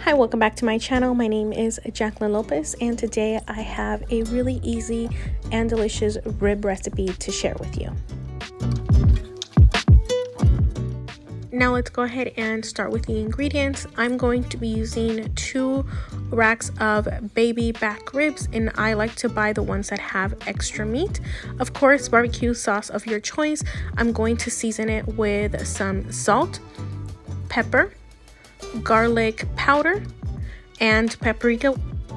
Hi, welcome back to my channel. My name is Jacqueline Lopez, and today I have a really easy and delicious rib recipe to share with you. Now let's go ahead and start with the ingredients. I'm going to be using 2 racks of baby back ribs, and I like to buy the ones that have extra meat. Of course, barbecue sauce of your choice. I'm going to season it with some salt, pepper, garlic powder, and paprika,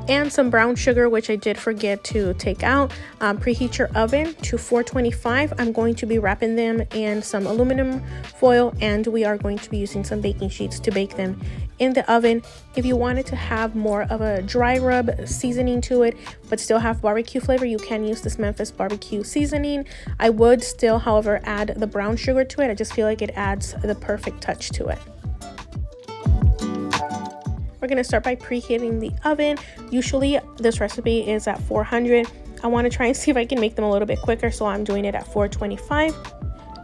and some brown sugar, which I did forget to take out. Preheat your oven to 425. I'm going to be wrapping them in some aluminum foil, and we are going to be using some baking sheets to bake them in the oven. If you wanted to have more of a dry rub seasoning to it but still have barbecue flavor, you can use this Memphis barbecue seasoning. I would still, however, add the brown sugar to it. I just feel like it adds the perfect touch to it. We're going to start by preheating the oven. Usually this recipe is at 400. I want to try and see if I can make them a little bit quicker, so I'm doing it at 425.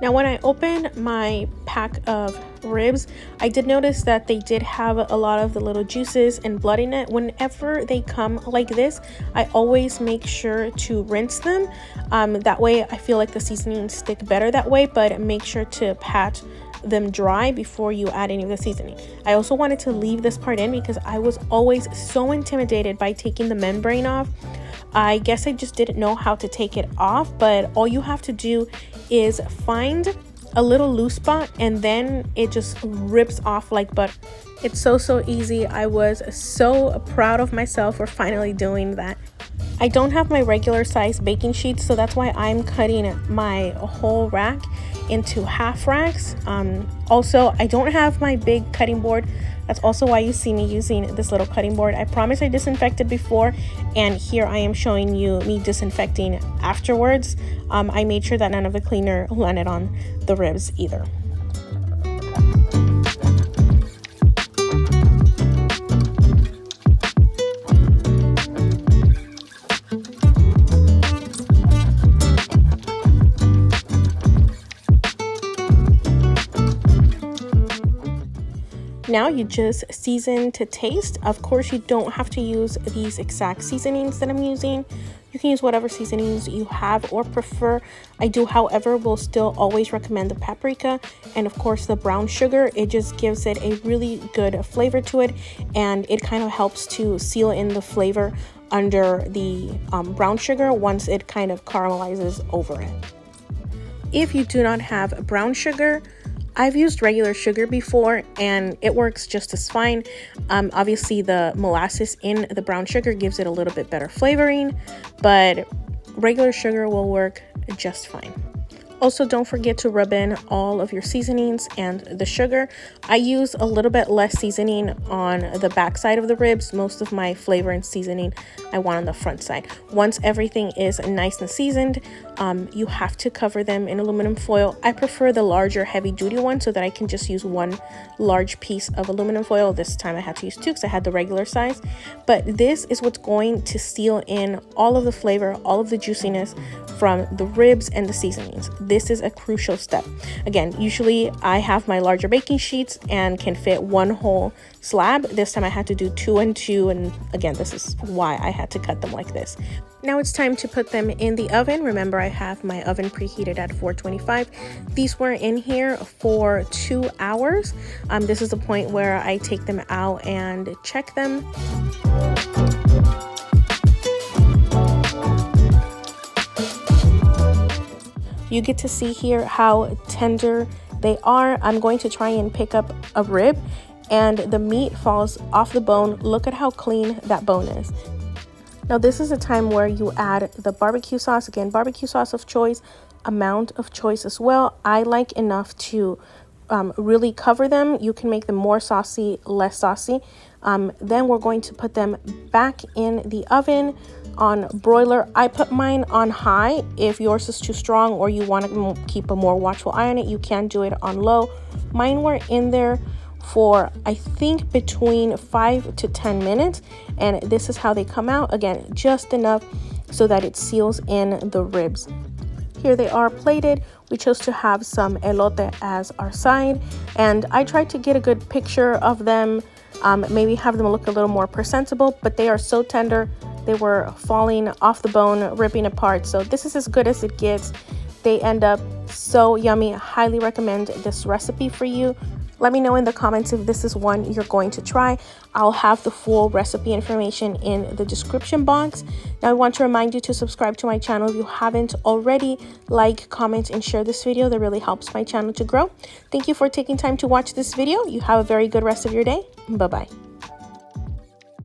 Now when I opened my pack of ribs, I did notice that they did have a lot of the little juices and blood in it. Whenever they come like this, I always make sure to rinse them. That way I feel like the seasonings stick better that way, but make sure to pat them dry before you add any of the seasoning. I also wanted to leave this part in because I was always so intimidated by taking the membrane off. I guess I just didn't know how to take it off, but all you have to do is find a little loose spot and then it just rips off like butter. It's so easy. I was so proud of myself for finally doing that. I don't have my regular size baking sheets, so that's why I'm cutting my whole rack into half racks. Also, I don't have my big cutting board. That's also why you see me using this little cutting board. I promise I disinfected before, and here I am showing you me disinfecting afterwards. I made sure that none of the cleaner landed on the ribs either. Now you just season to taste. Of course, you don't have to use these exact seasonings that I'm using. You can use whatever seasonings you have or prefer. I do, however, will still always recommend the paprika and of course the brown sugar. It just gives it a really good flavor to it, and it kind of helps to seal in the flavor under the brown sugar once it kind of caramelizes over it. If you do not have brown sugar, I've used regular sugar before and it works just as fine. Obviously the molasses in the brown sugar gives it a little bit better flavoring, but regular sugar will work just fine. Also, don't forget to rub in all of your seasonings and the sugar. I use a little bit less seasoning on the back side of the ribs. Most of my flavor and seasoning I want on the front side. Once everything is nice and seasoned, you have to cover them in aluminum foil. I prefer the larger heavy duty one so that I can just use one large piece of aluminum foil. This time I had to use 2 because I had the regular size. But this is what's going to seal in all of the flavor, all of the juiciness from the ribs and the seasonings. This is a crucial step. Again, usually I have my larger baking sheets and can fit 1 whole slab. This time I had to do 2 and 2, and again, this is why I had to cut them like this. Now it's time to put them in the oven. Remember, I have my oven preheated at 425. These were in here for 2 hours. This is the point where I take them out and check them. You get to see here how tender they are. I'm going to try and pick up a rib and the meat falls off the bone. Look at how clean that bone is. Now this is a time where you add the barbecue sauce. Again, barbecue sauce of choice, amount of choice as well. I like enough to really cover them. You can make them more saucy, less saucy. Then we're going to put them back in the oven on broiler. I put mine on high. If yours is too strong or you want to keep a more watchful eye on it, you can do it on low. Mine were in there for I think between 5 to 10 minutes, and this is how they come out. Again, just enough so that it seals in the ribs. Here they are plated. We chose to have some elote as our side, and I tried to get a good picture of them maybe have them look a little more presentable, but they are so tender. They were falling off the bone, ripping apart. So this is as good as it gets. They end up so yummy. I highly recommend this recipe for you. Let me know in the comments if this is one you're going to try. I'll have the full recipe information in the description box. Now I want to remind you to subscribe to my channel if you haven't already. Like, comment, and share this video. That really helps my channel to grow. Thank you for taking time to watch this video. You have a very good rest of your day. Bye-bye.